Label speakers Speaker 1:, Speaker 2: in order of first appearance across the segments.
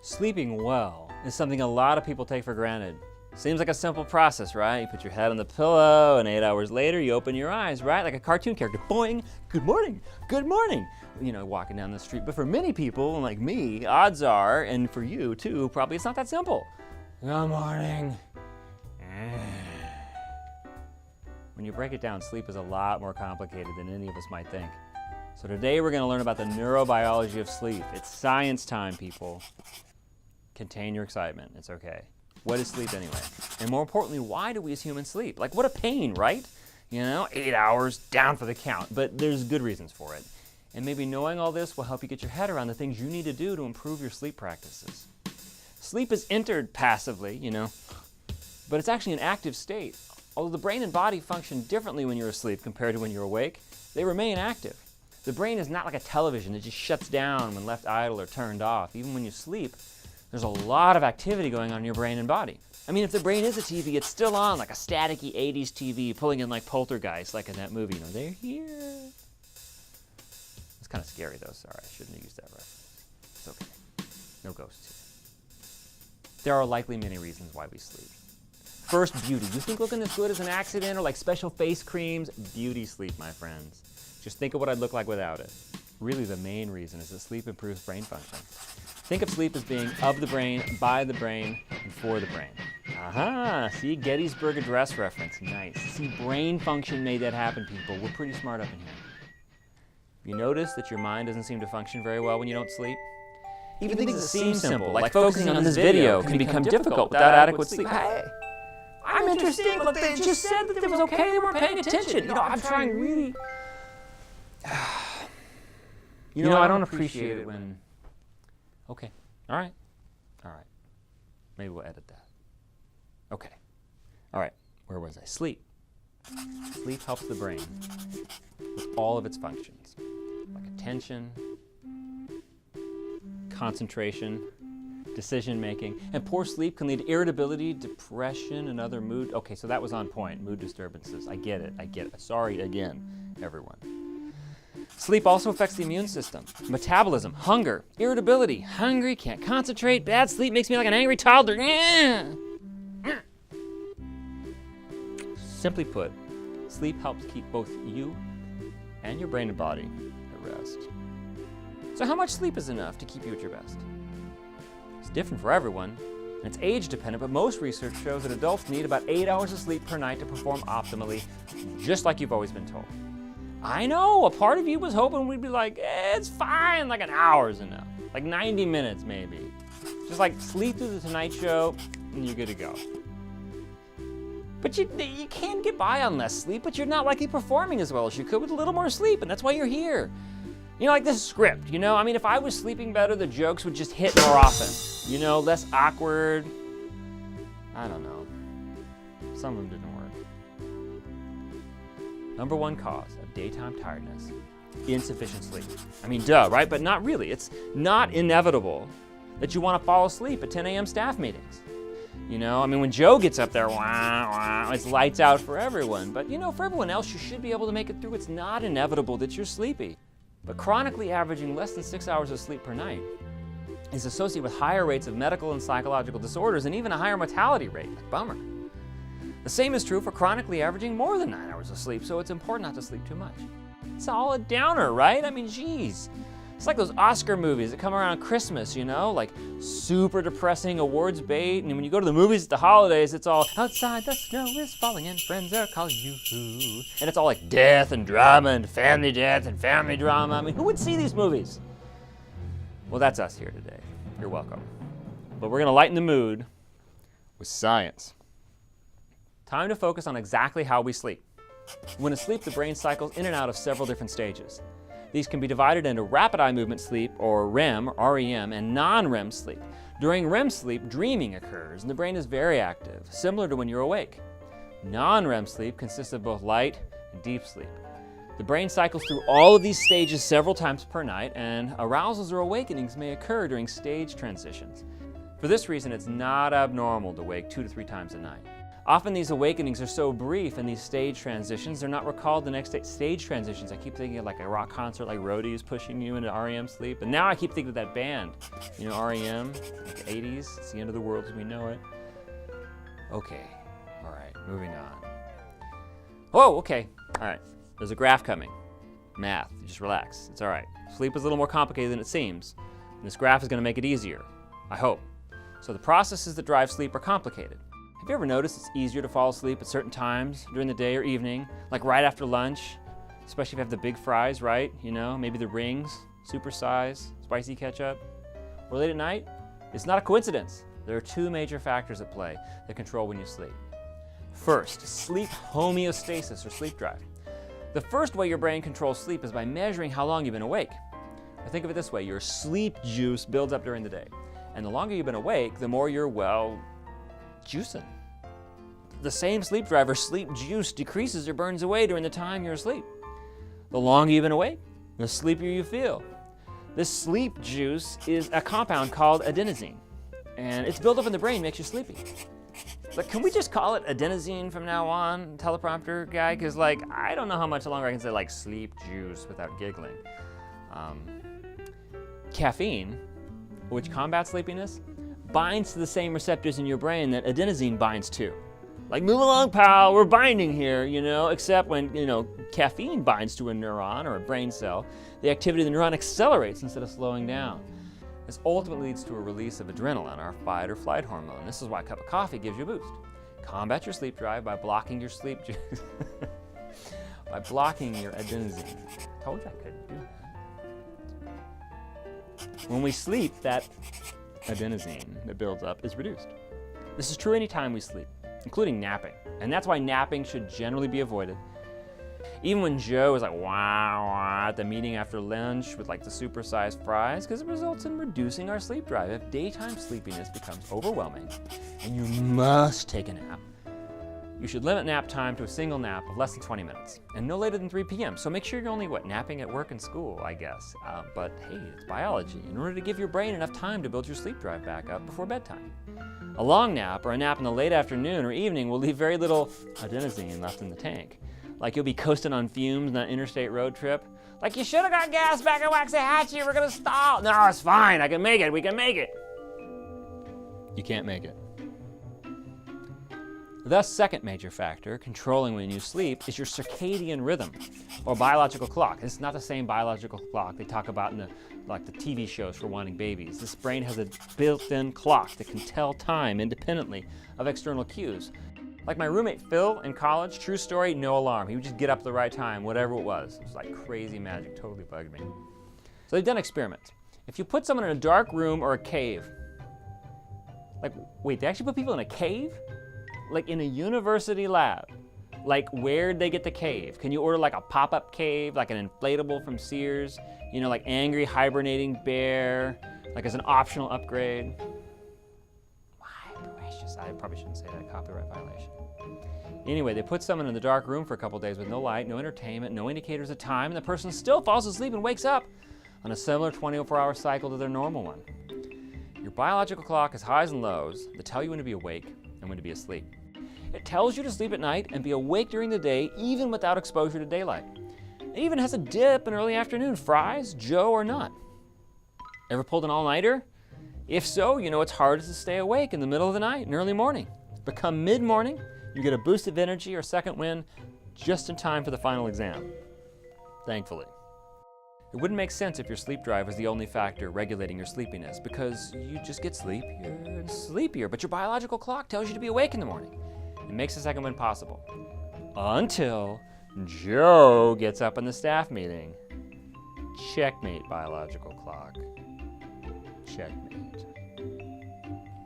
Speaker 1: Sleeping well is something a lot of people take for granted. Seems like a simple process, right? You put your head on the pillow and 8 hours later you open your eyes, right? Like a cartoon character, boing, good morning, you know, walking down the street. But for many people, like me, odds are, and for you too, probably it's not that simple. Good morning. When you break it down, sleep is a lot more complicated than any of us might think. So today we're going to learn about the neurobiology of sleep. It's science time, people. Contain your excitement, it's okay. What is sleep anyway? And more importantly, why do we as humans sleep? Like, what a pain, right? You know, 8 hours, down for the count, but there's good reasons for it. And maybe knowing all this will help you get your head around the things you need to do to improve your sleep practices. Sleep is entered passively, you know, but it's actually an active state. Although the brain and body function differently when you're asleep compared to when you're awake, they remain active. The brain is not like a television that just shuts down when left idle or turned off. Even when you sleep, there's a lot of activity going on in your brain and body. I mean, if the brain is a TV, it's still on like a staticky 80s TV pulling in like poltergeist, like in that movie, you know, they're here. It's kind of scary though, sorry, I shouldn't have used that reference. It's okay, no ghosts here. There are likely many reasons why we sleep. First, beauty. You think looking this good is an accident or like special face creams? Beauty sleep, my friends. Just think of what I'd look like without it. Really, the main reason is that sleep improves brain function. Think of sleep as being of the brain, by the brain, and for the brain. Aha, see, Gettysburg Address reference, nice. See, brain function made that happen, people. We're pretty smart up in here. You notice that your mind doesn't seem to function very well when you don't sleep? Even things that seem simple, like focusing on this video, can become difficult without adequate sleep. Hey, I'm interested, but they just said that it was okay, they weren't paying attention. You know, I'm trying really... You know, I don't appreciate it when... Okay, all right. Maybe we'll edit that. Okay, all right, where was I? Sleep. Sleep helps the brain with all of its functions, like attention, concentration, decision-making, and poor sleep can lead to irritability, depression, and other mood... Okay, so that was on point, mood disturbances. I get it. Sorry again, everyone. Sleep also affects the immune system, metabolism, hunger, irritability. Hungry, can't concentrate, bad sleep makes me like an angry toddler. Simply put, sleep helps keep both you and your brain and body at rest. So how much sleep is enough to keep you at your best? It's different for everyone, and it's age dependent, but most research shows that adults need about 8 hours of sleep per night to perform optimally, just like you've always been told. I know, a part of you was hoping we'd be like, it's fine, like an hour's enough. Like 90 minutes maybe. Just like sleep through the Tonight Show and you're good to go. But you can get by on less sleep, but you're not likely performing as well as you could with a little more sleep, and that's why you're here. You know, like this script, you know? I mean, if I was sleeping better, the jokes would just hit more often. You know, less awkward. I don't know. Some of them didn't work. Number one cause of daytime tiredness, insufficient sleep. I mean, duh, right? But not really. It's not inevitable that you want to fall asleep at 10 a.m. staff meetings. You know, I mean, when Joe gets up there, wah, wah, it's lights out for everyone. But, you know, for everyone else, you should be able to make it through. It's not inevitable that you're sleepy. But chronically averaging less than 6 hours of sleep per night is associated with higher rates of medical and psychological disorders and even a higher mortality rate. Bummer. The same is true for chronically averaging more than 9 hours of sleep, so it's important not to sleep too much. It's all a downer, right? I mean, geez. It's like those Oscar movies that come around Christmas, you know, like super depressing awards bait, and when you go to the movies at the holidays, it's all, outside the snow is falling and friends are calling you, and it's all like death and drama and family death and family drama. I mean, who would see these movies? Well, that's us here today. You're welcome. But we're gonna lighten the mood with science. Time to focus on exactly how we sleep. When asleep, the brain cycles in and out of several different stages. These can be divided into rapid eye movement sleep, or REM, REM, and non-REM sleep. During REM sleep, dreaming occurs, and the brain is very active, similar to when you're awake. Non-REM sleep consists of both light and deep sleep. The brain cycles through all of these stages several times per night, and arousals or awakenings may occur during stage transitions. For this reason, it's not abnormal to wake 2 to 3 times a night. Often these awakenings are so brief and these stage transitions, they're not recalled the next day. Stage transitions, I keep thinking of like a rock concert like roadies pushing you into REM sleep. And now I keep thinking of that band, you know, REM, like the 80s, it's the end of the world as we know it. Okay, all right, moving on. Oh, okay, all right, there's a graph coming. Math, just relax, it's all right. Sleep is a little more complicated than it seems. And this graph is gonna make it easier, I hope. So the processes that drive sleep are complicated. Have you ever noticed it's easier to fall asleep at certain times during the day or evening, like right after lunch, especially if you have the big fries, right? You know, maybe the rings, super size, spicy ketchup. Or late at night? It's not a coincidence. There are two major factors at play that control when you sleep. First, sleep homeostasis or sleep drive. The first way your brain controls sleep is by measuring how long you've been awake. Now think of it this way, your sleep juice builds up during the day. And the longer you've been awake, the more you're, well, juicing. The same sleep drive or sleep juice decreases or burns away during the time you're asleep. The longer you've been awake, the sleepier you feel. This sleep juice is a compound called adenosine, and it's built up in the brain, makes you sleepy. But can we just call it adenosine from now on, teleprompter guy? Because like, I don't know how much longer I can say like sleep juice without giggling. Caffeine, which combats sleepiness, binds to the same receptors in your brain that adenosine binds to. Like, move along, pal, we're binding here, you know, except when, you know, caffeine binds to a neuron or a brain cell, the activity of the neuron accelerates instead of slowing down. This ultimately leads to a release of adrenaline, our fight or flight hormone. This is why a cup of coffee gives you a boost. Combat your sleep drive by blocking your sleep juice, by blocking your adenosine. I told you I couldn't do that. When we sleep, that adenosine that builds up is reduced. This is true anytime we sleep, including napping. And that's why napping should generally be avoided. Even when Joe is like, wow, at the meeting after lunch with like the supersized fries, because it results in reducing our sleep drive. If daytime sleepiness becomes overwhelming and you must take a nap, you should limit nap time to a single nap of less than 20 minutes and no later than 3 p.m. So make sure you're only, napping at work and school, I guess. But hey, it's biology. In order to give your brain enough time to build your sleep drive back up before bedtime. A long nap or a nap in the late afternoon or evening will leave very little adenosine left in the tank. Like you'll be coasting on fumes on an interstate road trip. Like you should have got gas back at Waxahachie, we're gonna stall. No, it's fine, I can make it, we can make it. You can't make it. The second major factor controlling when you sleep is your circadian rhythm or biological clock. It's not the same biological clock they talk about in the TV shows for wanting babies. This brain has a built-in clock that can tell time independently of external cues. Like my roommate Phil in college, true story, no alarm. He would just get up at the right time, whatever it was. It was like crazy magic, totally bugged me. So they've done experiments. If you put someone in a dark room or a cave, wait, they actually put people in a cave? Like in a university lab. Like where'd they get the cave? Can you order like a pop-up cave, like an inflatable from Sears? You know, like angry hibernating bear, like as an optional upgrade? My gracious, I probably shouldn't say that, copyright violation. Anyway, they put someone in the dark room for a couple days with no light, no entertainment, no indicators of time, and the person still falls asleep and wakes up on a similar 24-hour cycle to their normal one. Your biological clock has highs and lows that tell you when to be awake and when to be asleep. It tells you to sleep at night and be awake during the day, even without exposure to daylight. It even has a dip in early afternoon, fries, Joe or not. Ever pulled an all-nighter? If so, you know it's hardest to stay awake in the middle of the night and early morning. Become mid-morning, you get a boost of energy or second wind just in time for the final exam. Thankfully. It wouldn't make sense if your sleep drive was the only factor regulating your sleepiness, because you just get sleepier and sleepier, but your biological clock tells you to be awake in the morning. It makes the second one possible. Until Joe gets up in the staff meeting. Checkmate, biological clock. Checkmate.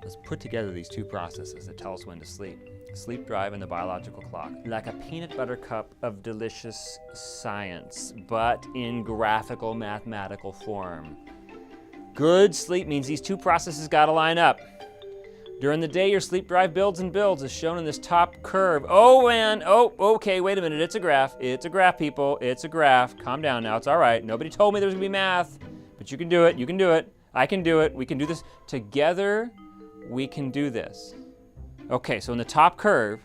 Speaker 1: Let's put together these two processes that tell us when to sleep. Sleep drive and the biological clock. Like a peanut butter cup of delicious science, but in graphical mathematical form. Good sleep means these two processes gotta line up. During the day, your sleep drive builds and builds, as shown in this top curve. Okay, wait a minute, it's a graph. It's a graph, people, it's a graph. Calm down now, it's all right. Nobody told me there was gonna be math, but you can do it, I can do it, we can do this. Together, we can do this. Okay, so in the top curve,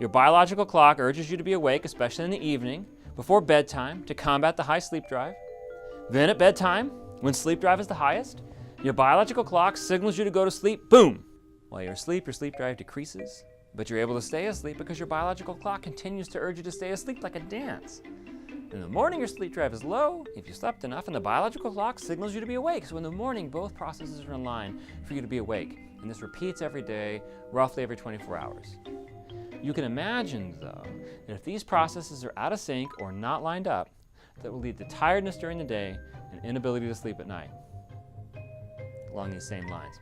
Speaker 1: your biological clock urges you to be awake, especially in the evening, before bedtime, to combat the high sleep drive. Then at bedtime, when sleep drive is the highest, your biological clock signals you to go to sleep, boom! While you're asleep, your sleep drive decreases, but you're able to stay asleep because your biological clock continues to urge you to stay asleep like a dance. In the morning, your sleep drive is low if you slept enough, and the biological clock signals you to be awake. So in the morning, both processes are in line for you to be awake. And this repeats every day, roughly every 24 hours. You can imagine, though, that if these processes are out of sync or not lined up, that will lead to tiredness during the day and inability to sleep at night. Along these same lines,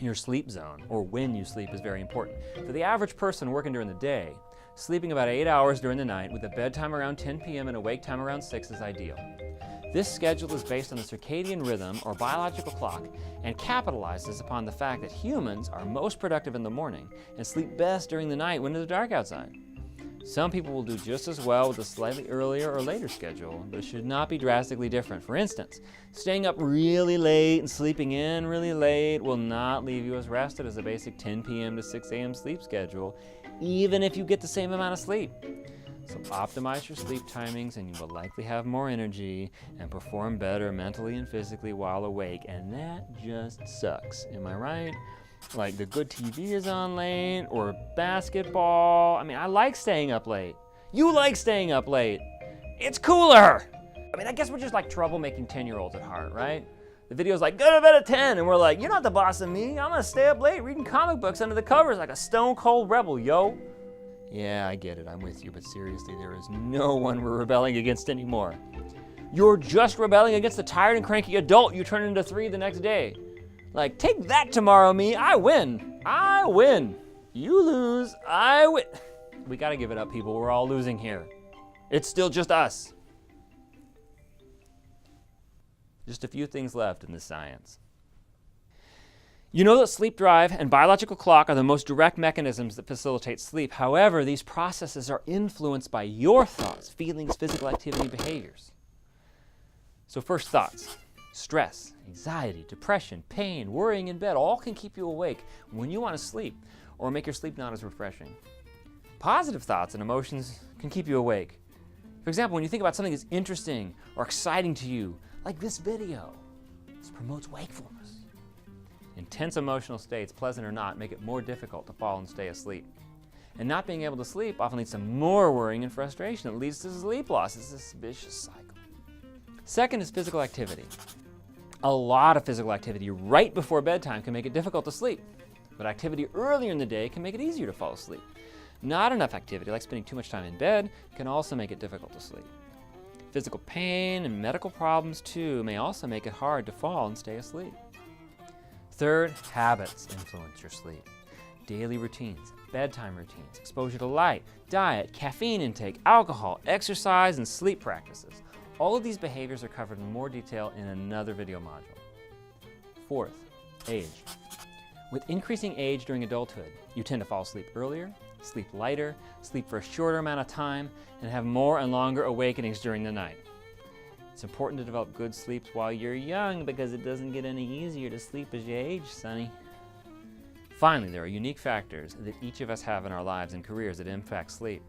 Speaker 1: your sleep zone, or when you sleep, is very important. For the average person working during the day, sleeping about 8 hours during the night with a bedtime around 10 p.m. and a wake time around 6 is ideal. This schedule is based on the circadian rhythm, or biological clock, and capitalizes upon the fact that humans are most productive in the morning and sleep best during the night when it is dark outside. Some people will do just as well with a slightly earlier or later schedule, but it should not be drastically different. For instance, staying up really late and sleeping in really late will not leave you as rested as a basic 10 p.m. to 6 a.m. sleep schedule, even if you get the same amount of sleep. So optimize your sleep timings and you will likely have more energy and perform better mentally and physically while awake, and that just sucks. Am I right? Like the good TV is on late, or basketball. I mean, I like staying up late. You like staying up late. It's cooler. I mean, I guess we're just like troublemaking 10-year-olds at heart, right? The video's like, go to bed at 10, and we're like, you're not the boss of me. I'm gonna stay up late reading comic books under the covers like a stone cold rebel, yo. Yeah, I get it, I'm with you, but seriously, there is no one we're rebelling against anymore. You're just rebelling against the tired and cranky adult you turn into 3 the next day. Like, take that tomorrow, me, I win. I win. You lose, I win. We gotta give it up, people, we're all losing here. It's still just us. Just a few things left in this science. You know that sleep drive and biological clock are the most direct mechanisms that facilitate sleep. However, these processes are influenced by your thoughts, feelings, physical activity, behaviors. So first, thoughts. Stress, anxiety, depression, pain, worrying in bed, all can keep you awake when you want to sleep or make your sleep not as refreshing. Positive thoughts and emotions can keep you awake. For example, when you think about something that's interesting or exciting to you, like this video, this promotes wakefulness. Intense emotional states, pleasant or not, make it more difficult to fall and stay asleep. And not being able to sleep often leads to more worrying and frustration. It leads to sleep loss. It's this vicious cycle. Second is physical activity. A lot of physical activity right before bedtime can make it difficult to sleep, but activity earlier in the day can make it easier to fall asleep. Not enough activity, like spending too much time in bed, can also make it difficult to sleep. Physical pain and medical problems, too, may also make it hard to fall and stay asleep. Third, habits influence your sleep. Daily routines, bedtime routines, exposure to light, diet, caffeine intake, alcohol, exercise, and sleep practices. All of these behaviors are covered in more detail in another video module. Fourth, age. With increasing age during adulthood, you tend to fall asleep earlier, sleep lighter, sleep for a shorter amount of time, and have more and longer awakenings during the night. It's important to develop good sleeps while you're young because it doesn't get any easier to sleep as you age, sonny. Finally, there are unique factors that each of us have in our lives and careers that impact sleep.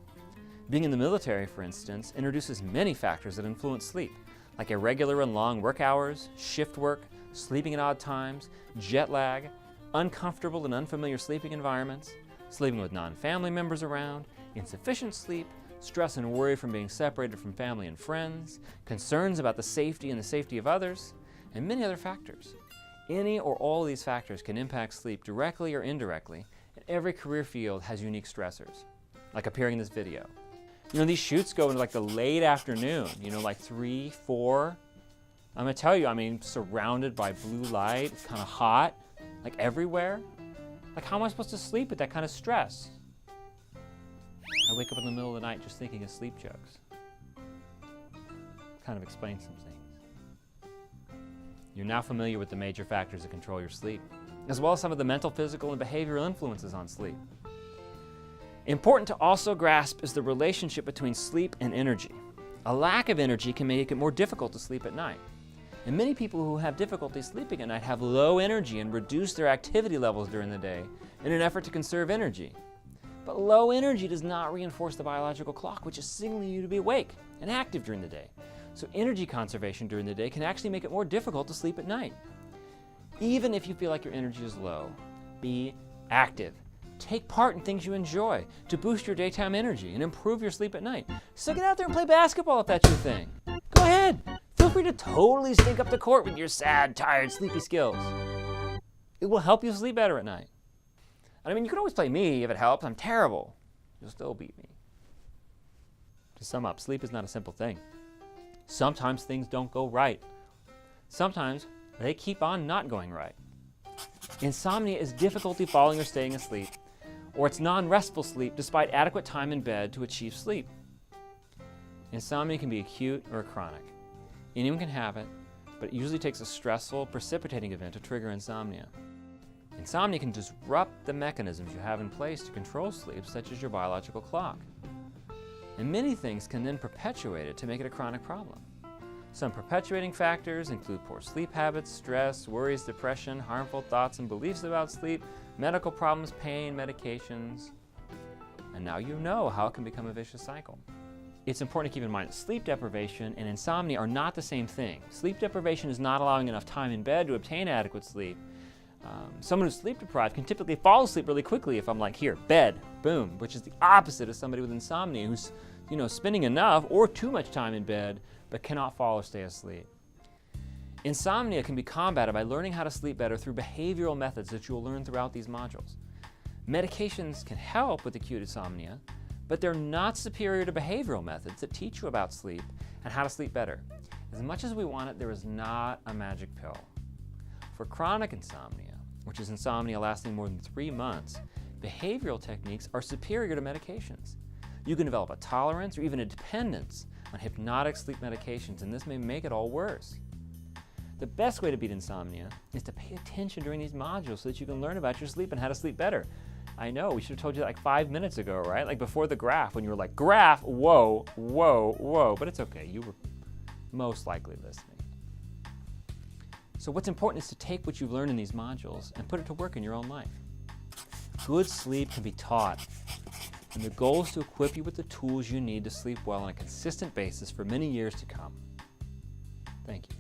Speaker 1: Being in the military, for instance, introduces many factors that influence sleep, like irregular and long work hours, shift work, sleeping at odd times, jet lag, uncomfortable and unfamiliar sleeping environments, sleeping with non-family members around, insufficient sleep, stress and worry from being separated from family and friends, concerns about the safety and the safety of others, and many other factors. Any or all of these factors can impact sleep directly or indirectly, and every career field has unique stressors, like appearing in this video. You know, these shoots go into like the late afternoon, you know, like 3, 4. I'm gonna tell you, I mean, surrounded by blue light, it's kind of hot, like everywhere. Like, how am I supposed to sleep with that kind of stress? I wake up in the middle of the night just thinking of sleep jokes. Kind of explains some things. You're now familiar with the major factors that control your sleep, as well as some of the mental, physical, and behavioral influences on sleep. Important to also grasp is the relationship between sleep and energy. A lack of energy can make it more difficult to sleep at night. And many people who have difficulty sleeping at night have low energy and reduce their activity levels during the day in an effort to conserve energy. But low energy does not reinforce the biological clock, which is signaling you to be awake and active during the day. So energy conservation during the day can actually make it more difficult to sleep at night. Even if you feel like your energy is low, be active. Take part in things you enjoy to boost your daytime energy and improve your sleep at night. So get out there and play basketball if that's your thing. Go ahead. Feel free to totally stink up the court with your sad, tired, sleepy skills. It will help you sleep better at night. I mean, you can always play me if it helps. I'm terrible. You'll still beat me. To sum up, sleep is not a simple thing. Sometimes things don't go right. Sometimes they keep on not going right. Insomnia is difficulty falling or staying asleep, or it's non-restful sleep despite adequate time in bed to achieve sleep. Insomnia can be acute or chronic. Anyone can have it, but it usually takes a stressful, precipitating event to trigger insomnia. Insomnia can disrupt the mechanisms you have in place to control sleep, such as your biological clock. And many things can then perpetuate it to make it a chronic problem. Some perpetuating factors include poor sleep habits, stress, worries, depression, harmful thoughts and beliefs about sleep, medical problems, pain, medications. And now you know how it can become a vicious cycle. It's important to keep in mind that sleep deprivation and insomnia are not the same thing. Sleep deprivation is not allowing enough time in bed to obtain adequate sleep. Someone who's sleep deprived can typically fall asleep really quickly if I'm like, here, bed, boom, which is the opposite of somebody with insomnia who's, spending enough or too much time in bed but cannot fall or stay asleep. Insomnia can be combated by learning how to sleep better through behavioral methods that you'll learn throughout these modules. Medications can help with acute insomnia, but they're not superior to behavioral methods that teach you about sleep and how to sleep better. As much as we want it, there is not a magic pill. For chronic insomnia, which is insomnia lasting more than 3 months, behavioral techniques are superior to medications. You can develop a tolerance or even a dependence on hypnotic sleep medications, and this may make it all worse. The best way to beat insomnia is to pay attention during these modules so that you can learn about your sleep and how to sleep better. I know, we should have told you that like 5 minutes ago, right? Like before the graph, when you were like, graph, whoa, whoa, whoa. But it's okay, you were most likely listening. So what's important is to take what you've learned in these modules and put it to work in your own life. Good sleep can be taught, and the goal is to equip you with the tools you need to sleep well on a consistent basis for many years to come. Thank you.